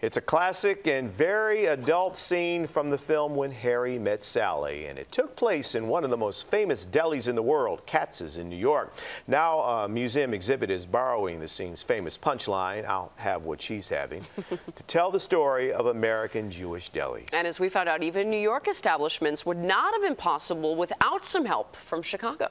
It's a classic and very adult scene from the film When Harry Met Sally, and it took place in one of the most famous delis in the world, Katz's in New York. Now a museum exhibit is borrowing the scene's famous punchline, "I'll have what she's having," to tell the story of American Jewish delis. And as we found out, even New York establishments would not have been possible without some help from Chicago.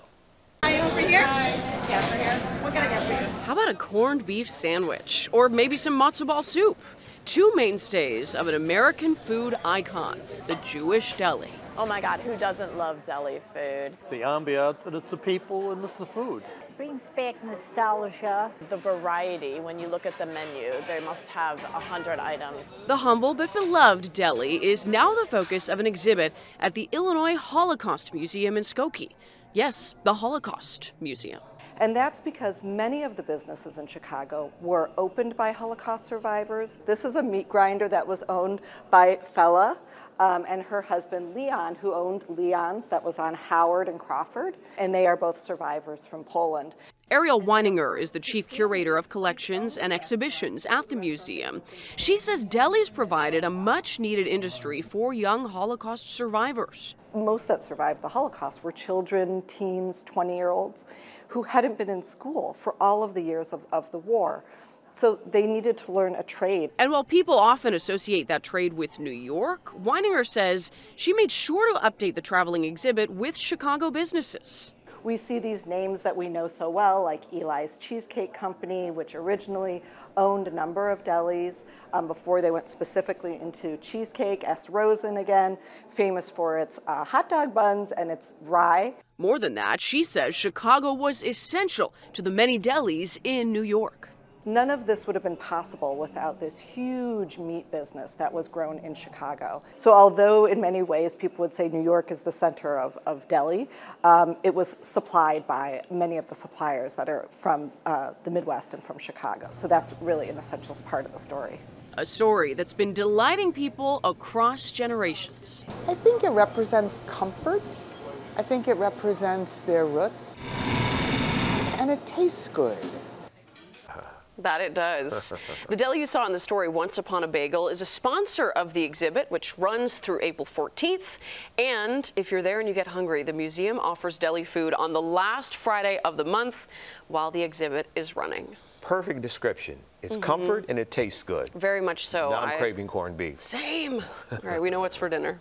Are you over here? Yeah, over here. What can I get for you? How about a corned beef sandwich? Or maybe some matzo ball soup? Two mainstays of an American food icon, the Jewish deli. Oh my God, who doesn't love deli food? It's the ambiance, and it's the people, and it's the food. Brings back nostalgia. The variety, when you look at the menu, they must have 100 items. The humble but beloved deli is now the focus of an exhibit at the Illinois Holocaust Museum in Skokie. Yes, the Holocaust Museum. And that's because many of the businesses in Chicago were opened by Holocaust survivors. This is a meat grinder that was owned by Fela and her husband Leon, who owned Leon's that was on Howard and Crawford, and they are both survivors from Poland. Ariel Weininger is the chief curator of collections and exhibitions at the museum. She says delis provided a much-needed industry for young Holocaust survivors. Most that survived the Holocaust were children, teens, 20-year-olds who hadn't been in school for all of the years of the war. So they needed to learn a trade. And while people often associate that trade with New York, Weininger says she made sure to update the traveling exhibit with Chicago businesses. We see these names that we know so well, like Eli's Cheesecake Company, which originally owned a number of delis before they went specifically into cheesecake. S. Rosen, again, famous for its hot dog buns and its rye. More than that, she says Chicago was essential to the many delis in New York. None of this would have been possible without this huge meat business that was grown in Chicago. So although in many ways people would say New York is the center of deli, it was supplied by many of the suppliers that are from the Midwest and from Chicago. So that's really an essential part of the story. A story that's been delighting people across generations. I think it represents comfort. I think it represents their roots. And it tastes good. That it does. The deli you saw in the story, Once Upon a Bagel, is a sponsor of the exhibit, which runs through April 14th. And if you're there and you get hungry, the museum offers deli food on the last Friday of the month while the exhibit is running. Perfect description. It's comfort and it tastes good. Very much so. Now I'm craving corned beef. Same. All right, we know what's for dinner.